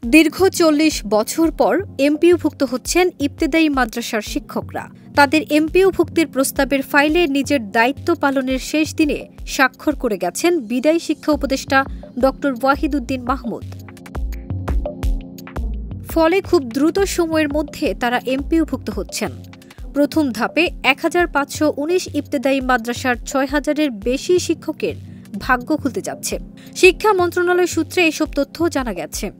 দীর্ঘ ৪০ বছর পর এমপিওভুক্ত হচ্ছেন ইবতেদায়ী মাদ্রাসার শিক্ষকরা। তাদের এমপিওভুক্তির প্রস্তাবের ফাইলে নিজের দায়িত্ব পালনের শেষ দিনে স্বাক্ষর করে গেছেন বিদায়ী শিক্ষা উপদেষ্টা ড. ওয়াহিদুদ্দিন মাহমুদ। ফলে খুব দ্রুত সময়ের মধ্যে তারা এমপিওভুক্ত হচ্ছেন। প্রথম ধাপে ১৫১৯ ইবতেদায়ী মাদ্রাসার ৬,০০০-এর বেশি শিক্ষকের ভাগ্য খুলতে যাচ্ছে। শিক্ষা মন্ত্রণালয় সূত্রে এসব তথ্য জানা গেছে।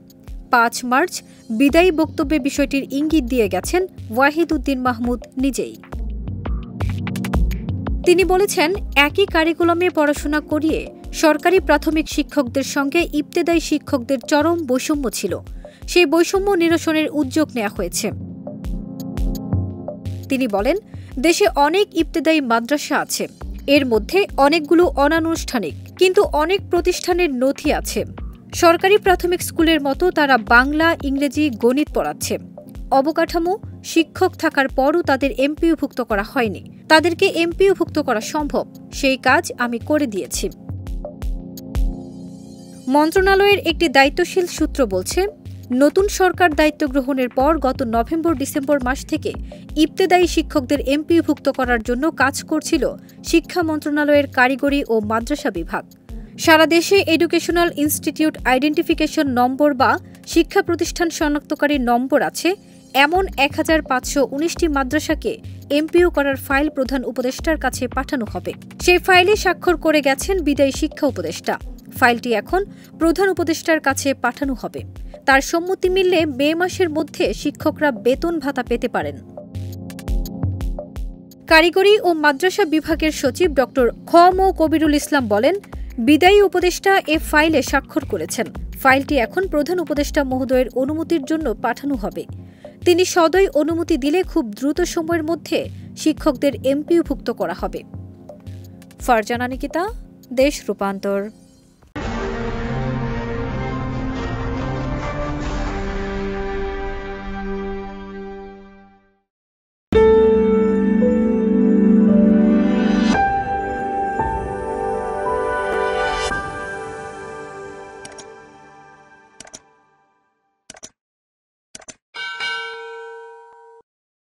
৫ মার্চ বিদায়ী বক্তব্যে বিষয়টির ইঙ্গিত দিয়ে গেছেন ওয়াহিদুদ্দিন মাহমুদ নিজেই। তিনি বলেছেন, একই কারিকুলামে পড়াশোনা করিয়ে সরকারি প্রাথমিক শিক্ষকদের সঙ্গে ইবতেদায়ী শিক্ষকদের চরম বৈষম্য ছিল। সেই বৈষম্য নিরসনের উদ্যোগ নেওয়া হয়েছে। তিনি বলেন, দেশে অনেক ইবতেদায়ী মাদ্রাসা আছে, এর মধ্যে অনেকগুলো অনানুষ্ঠানিক, কিন্তু অনেক প্রতিষ্ঠানের নথি আছে। সরকারি প্রাথমিক স্কুলের মতো তারা বাংলা, ইংরেজি, গণিত পড়াচ্ছে। অবকাঠামো, শিক্ষক থাকার পরও তাদের এমপিওভুক্ত করা হয়নি। তাদেরকে এমপিওভুক্ত করা সম্ভব, সেই কাজ আমি করে দিয়েছি। মন্ত্রণালয়ের একটি দায়িত্বশীল সূত্র বলছে, নতুন সরকার দায়িত্ব গ্রহণের পর গত নভেম্বর-ডিসেম্বর মাস থেকে ইবতেদায়ী শিক্ষকদের এমপিওভুক্ত করার জন্য কাজ করছিল শিক্ষা মন্ত্রণালয়ের কারিগরি ও মাদ্রাসা বিভাগ। সারা দেশে এডুকেশনাল ইনস্টিটিউট আইডেন্টিফিকেশন নম্বর বা শিক্ষা প্রতিষ্ঠান শনাক্তকারী নম্বর আছে এমন ১৫১৯টি মাদ্রাসাকে এমপিও করার ফাইল প্রধান উপদেষ্টার কাছে পাঠানো হবে। সেই ফাইলে স্বাক্ষর করে গেছেন বিদায়ী শিক্ষা উপদেষ্টা। ফাইলটি এখন প্রধান উপদেষ্টার কাছে পাঠানো হবে। তার সম্মতি মিললে মে মাসের মধ্যে শিক্ষকরা বেতন ভাতা পেতে পারেন। কারিগরি ও মাদ্রাসা বিভাগের সচিব ড. খ.ম. কবিরুল ইসলাম বলেন, বিদায়ী উপদেষ্টা এ ফাইলে স্বাক্ষর করেছেন। ফাইলটি এখন প্রধান উপদেষ্টা মহোদয়ের অনুমতির জন্য পাঠানো হবে। তিনি সদয় অনুমতি দিলে খুব দ্রুত সময়ের মধ্যে শিক্ষকদের এমপিওভুক্ত করা হবে। ফারজানা নিকিতা, দেশ রূপান্তর।